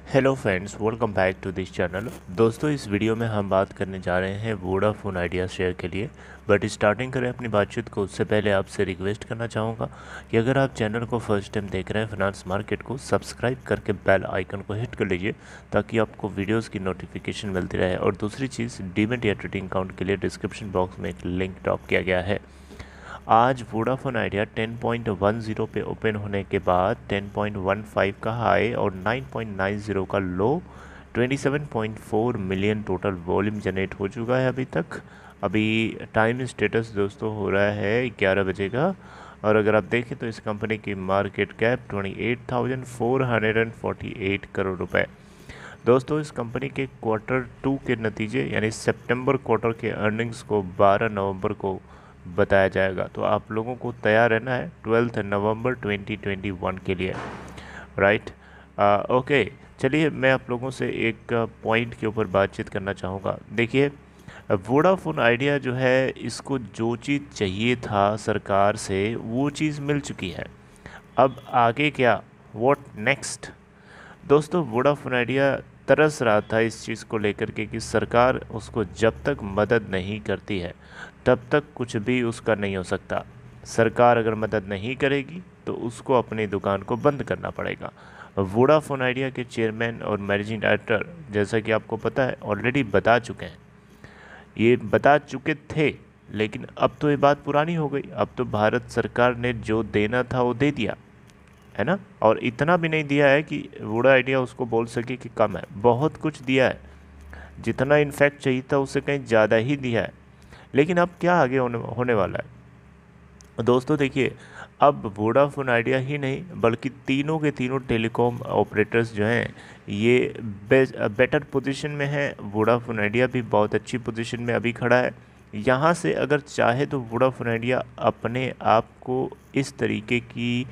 Hello friends, welcome back to this channel. दोस्तों, इस video में हम बात करने जा रहे हैं वोडाफोन आइडिया शेयर के लिए। बट स्टार्टिंग करें अपनी बातचीत को, उससे पहले आपसे रिक्वेस्ट करना चाहूँगा कि अगर आप चैनल को फर्स्ट टाइम देख रहे हैं फाइनेंस मार्केट को, सब्सक्राइब करके बेल आइकन को हिट कर लीजिए ताकि आपको वीडियोज़ की नोटिफिकेशन मिलती रहे। और दूसरी चीज़, डीमैट या ट्रेडिंग अकाउंट के लिए डिस्क्रिप्शन बॉक्स में एक लिंक ड्रॉप किया गया है। आज वोडाफोन आइडिया 10.10 पे ओपन होने के बाद 10.15 का हाई और 9.90 का लो, 27.4 मिलियन टोटल वॉल्यूम जनरेट हो चुका है अभी तक। अभी टाइम स्टेटस दोस्तों हो रहा है 11 बजे का। और अगर आप देखें तो इस कंपनी की मार्केट कैप 28,448 करोड़ रुपए। दोस्तों, इस कंपनी के Q2 के नतीजे यानी सितंबर क्वार्टर के अर्निंग्स को 12 नवंबर को बताया जाएगा, तो आप लोगों को तैयार रहना है 12 नवंबर 2021 के लिए, राइट। ओके, चलिए मैं आप लोगों से एक पॉइंट के ऊपर बातचीत करना चाहूँगा। देखिए, वोडाफोन आइडिया जो है, इसको जो चीज़ चाहिए था सरकार से वो चीज़ मिल चुकी है। अब आगे क्या, व्हाट नेक्स्ट। दोस्तों, वोडाफोन आइडिया तरस रहा था इस चीज़ को लेकर के कि सरकार उसको जब तक मदद नहीं करती है तब तक कुछ भी उसका नहीं हो सकता। सरकार अगर मदद नहीं करेगी तो उसको अपनी दुकान को बंद करना पड़ेगा। वोडाफोन आइडिया के चेयरमैन और मैनेजिंग डायरेक्टर, जैसा कि आपको पता है, ऑलरेडी बता चुके हैं, ये बता चुके थे, लेकिन अब तो ये बात पुरानी हो गई। अब तो भारत सरकार ने जो देना था वो दे दिया है ना। और इतना भी नहीं दिया है कि वोडा आइडिया उसको बोल सके कि कम है, बहुत कुछ दिया है। जितना इनफैक्ट चाहिए था उससे कहीं ज़्यादा ही दिया है। लेकिन अब क्या आगे होने वाला है दोस्तों, देखिए, अब वोडाफोन आइडिया ही नहीं बल्कि तीनों के तीनों टेलीकॉम ऑपरेटर्स जो हैं ये बेटर पोजीशन में हैं। वोडाफोन आइडिया भी बहुत अच्छी पोजीशन में अभी खड़ा है। यहाँ से अगर चाहे तो वोडाफोन आइडिया अपने आप को इस तरीके की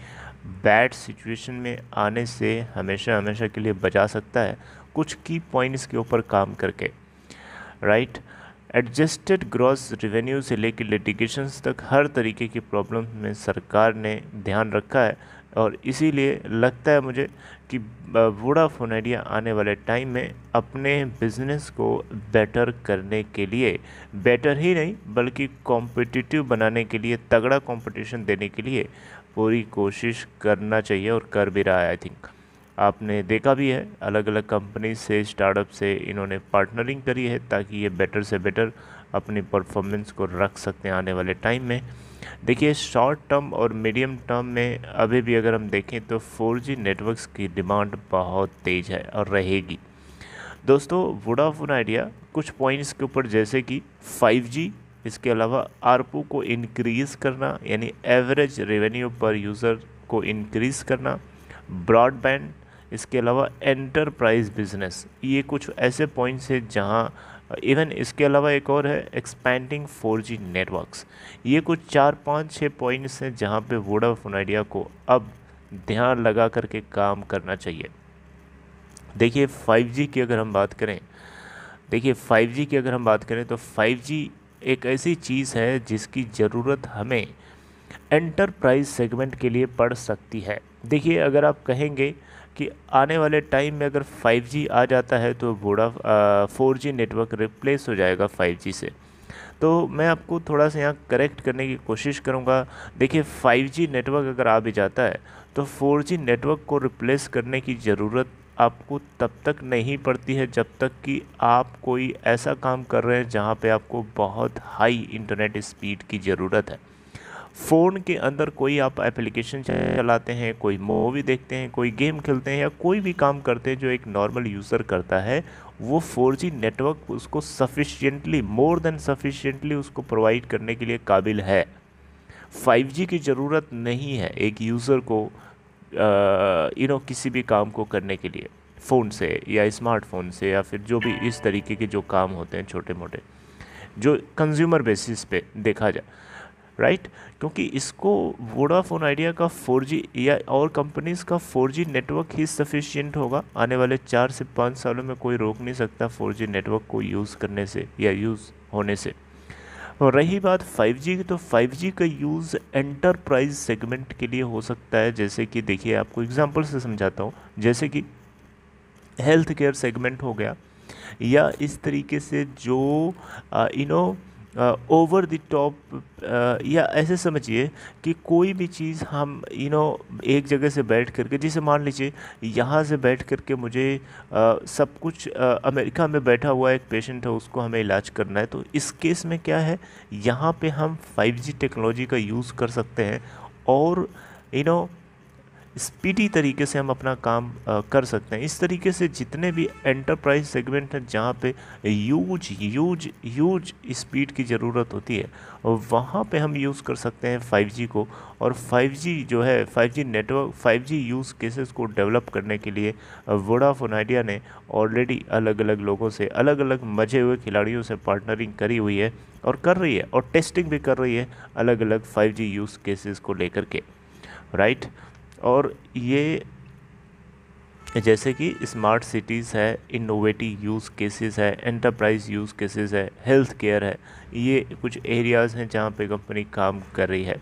बैड सिचुएशन में आने से हमेशा हमेशा के लिए बचा सकता है, कुछ की पॉइंट्स के ऊपर काम करके, राइट। एडजस्टेड ग्रॉस रेवेन्यू से लेकर लिटिगेशंस तक हर तरीके की प्रॉब्लम में सरकार ने ध्यान रखा है। और इसीलिए लगता है मुझे कि वोडाफोन आइडिया आने वाले टाइम में अपने बिजनेस को बेटर करने के लिए, बेटर ही नहीं बल्कि कॉम्पिटिटिव बनाने के लिए, तगड़ा कंपटीशन देने के लिए पूरी कोशिश करना चाहिए और कर भी रहा है। आई थिंक आपने देखा भी है, अलग अलग कंपनी से, स्टार्टअप से इन्होंने पार्टनरिंग करी है ताकि ये बेटर से बेटर अपनी परफॉर्मेंस को रख सकते हैं आने वाले टाइम में। देखिए, शॉर्ट टर्म और मीडियम टर्म में अभी भी अगर हम देखें तो 4G नेटवर्क्स की डिमांड बहुत तेज़ है और रहेगी। दोस्तों, वोडाफोन आइडिया कुछ पॉइंट्स के ऊपर, जैसे कि 5G, इसके अलावा आरपू को इंक्रीज़ करना यानी एवरेज रेवेन्यू पर यूज़र को इंक्रीज़ करना, ब्रॉडबैंड, इसके अलावा एंटरप्राइज बिजनेस, ये कुछ ऐसे पॉइंट्स हैं जहां, इवन इसके अलावा एक और है एक्सपैंडिंग 4G नेटवर्क्स। ये कुछ 4 5 6 पॉइंट्स हैं जहां पे वोडाफोन आइडिया को अब ध्यान लगा करके काम करना चाहिए। देखिए, 5G की अगर हम बात करें, तो 5G एक ऐसी चीज़ है जिसकी ज़रूरत हमें एंटरप्राइज सेगमेंट के लिए पड़ सकती है। देखिए, अगर आप कहेंगे कि आने वाले टाइम में अगर 5G आ जाता है तो 4G नेटवर्क रिप्लेस हो जाएगा 5G से, तो मैं आपको थोड़ा सा यहाँ करेक्ट करने की कोशिश करूँगा। देखिए, 5G नेटवर्क अगर आ भी जाता है तो 4G नेटवर्क को रिप्लेस करने की ज़रूरत आपको तब तक नहीं पड़ती है जब तक कि आप कोई ऐसा काम कर रहे हैं जहाँ पे आपको बहुत हाई इंटरनेट स्पीड की ज़रूरत है। फ़ोन के अंदर कोई आप एप्लीकेशन चलाते हैं, कोई मूवी देखते हैं, कोई गेम खेलते हैं या कोई भी काम करते हैं जो एक नॉर्मल यूज़र करता है, वो 4G नेटवर्क उसको सफिशिएंटली, मोर देन सफिशिएंटली उसको प्रोवाइड करने के लिए काबिल है। 5G की ज़रूरत नहीं है एक यूज़र को किसी भी काम को करने के लिए, फ़ोन से या स्मार्टफोन से या फिर जो भी इस तरीके के जो काम होते हैं छोटे मोटे, जो कंज्यूमर बेसिस पे देखा जाए, राइट। क्योंकि इसको वोडाफोन आइडिया का 4G या और कंपनीज़ का 4G नेटवर्क ही सफिशिएंट होगा। आने वाले 4 से 5 सालों में कोई रोक नहीं सकता 4G नेटवर्क को यूज़ करने से या यूज़ होने से। और रही बात 5G की, तो 5G का यूज़ एंटरप्राइज सेगमेंट के लिए हो सकता है। जैसे कि देखिए, आपको एग्जांपल से समझाता हूँ। जैसे कि हेल्थ केयर सेगमेंट हो गया, या इस तरीके से जो you know over the top, या ऐसे समझिए कि कोई भी चीज़ हम एक जगह से बैठ करके, जैसे मान लीजिए यहाँ से बैठ करके मुझे सब कुछ, अमेरिका में बैठा हुआ एक पेशेंट है, उसको हमें इलाज करना है, तो इस केस में क्या है, यहाँ पे हम 5G टेक्नोलॉजी का यूज़ कर सकते हैं और यू नो स्पीडी तरीके से हम अपना काम कर सकते हैं। इस तरीके से जितने भी एंटरप्राइज सेगमेंट हैं जहाँ पे यूज यूज यूज स्पीड की ज़रूरत होती है, वहाँ पे हम यूज़ कर सकते हैं 5G को। और 5G जो है, 5G network, 5G use cases को डेवलप करने के लिए वोडाफोन आइडिया ने ऑलरेडी अलग अलग लोगों से, अलग अलग मजे हुए खिलाड़ियों से पार्टनरिंग करी हुई है और कर रही है, और टेस्टिंग भी कर रही है अलग अलग 5G यूज़ केसेस को लेकर के, राइट। और ये जैसे कि स्मार्ट सिटीज़ है, इनोवेटिव यूज़ केसेस है, एंटरप्राइज यूज़ केसेस है, हेल्थ केयर है, ये कुछ एरियाज़ हैं जहाँ पे कंपनी काम कर रही है।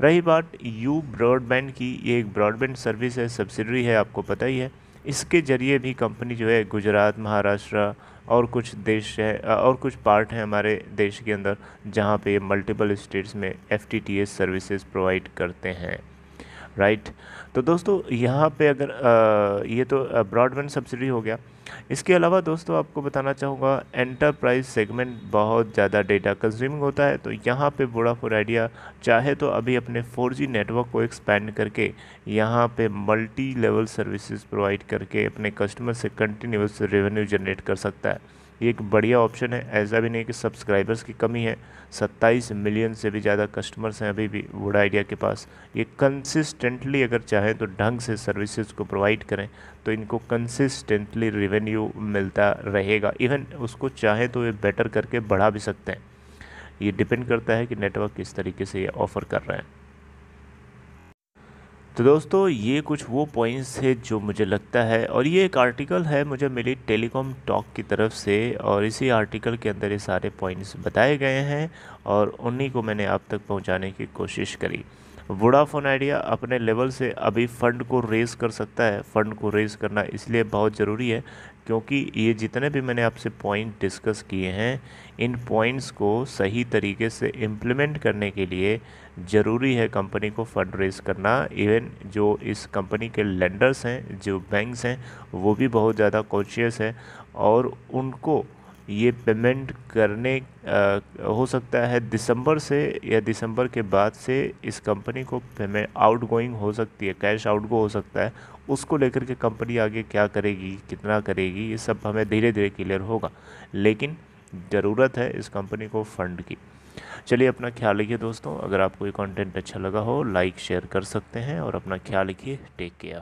रही बात यू ब्रॉडबैंड की, ये एक ब्रॉडबैंड सर्विस है, सब्सिडरी है, आपको पता ही है। इसके ज़रिए भी कंपनी जो है गुजरात, महाराष्ट्र और कुछ देश है और कुछ पार्ट हैं हमारे देश के अंदर जहाँ पे मल्टीपल स्टेट्स में FTTH सर्विसेज प्रोवाइड करते हैं, राइट। तो दोस्तों यहाँ पे अगर ये तो ब्रॉडबैंड सब्सिडी हो गया। इसके अलावा दोस्तों आपको बताना चाहूँगा, एंटरप्राइज सेगमेंट बहुत ज़्यादा डेटा कंज्यूमिंग होता है, तो यहाँ पे वोडाफोन आइडिया चाहे तो अभी अपने 4G नेटवर्क को एक्सपैंड करके यहाँ पे मल्टी लेवल सर्विसेज प्रोवाइड करके अपने कस्टमर से कंटिन्यूस रेवेन्यू जनरेट कर सकता है। ये एक बढ़िया ऑप्शन है, ऐसा भी नहीं कि सब्सक्राइबर्स की कमी है। 27 मिलियन से भी ज़्यादा कस्टमर्स हैं अभी भी वोडा आइडिया के पास। ये कंसिस्टेंटली अगर चाहें तो ढंग से सर्विसेज को प्रोवाइड करें तो इनको कंसिस्टेंटली रेवेन्यू मिलता रहेगा। इवन उसको चाहें तो ये बेटर करके बढ़ा भी सकते हैं। ये डिपेंड करता है कि नेटवर्क किस तरीके से ये ऑफ़र कर रहे हैं। तो दोस्तों ये कुछ वो पॉइंट्स थे जो मुझे लगता है, और ये एक आर्टिकल है मुझे मिली टेलीकॉम टॉक की तरफ से, और इसी आर्टिकल के अंदर ये सारे पॉइंट्स बताए गए हैं और उन्हीं को मैंने आप तक पहुंचाने की कोशिश करी। वोडाफोन आइडिया अपने लेवल से अभी फ़ंड को रेज़ कर सकता है। फ़ंड को रेज़ करना इसलिए बहुत ज़रूरी है क्योंकि ये जितने भी मैंने आपसे पॉइंट डिस्कस किए हैं, इन पॉइंट्स को सही तरीके से इम्प्लीमेंट करने के लिए ज़रूरी है कंपनी को फ़ंड रेज़ करना। इवन जो इस कंपनी के लेंडर्स हैं, जो बैंक्स हैं, वो भी बहुत ज़्यादा कॉन्शियस है और उनको ये पेमेंट करने हो सकता है दिसंबर से, या दिसंबर के बाद से इस कंपनी को पेमेंट आउट गोइंग हो सकती है, कैश आउट गो हो सकता है। उसको लेकर के कंपनी आगे क्या करेगी, कितना करेगी, ये सब हमें धीरे धीरे क्लियर होगा, लेकिन ज़रूरत है इस कंपनी को फ़ंड की। चलिए अपना ख्याल रखिए दोस्तों। अगर आपको ये कंटेंट अच्छा लगा हो, लाइक शेयर कर सकते हैं और अपना ख्याल रखिए। Take care.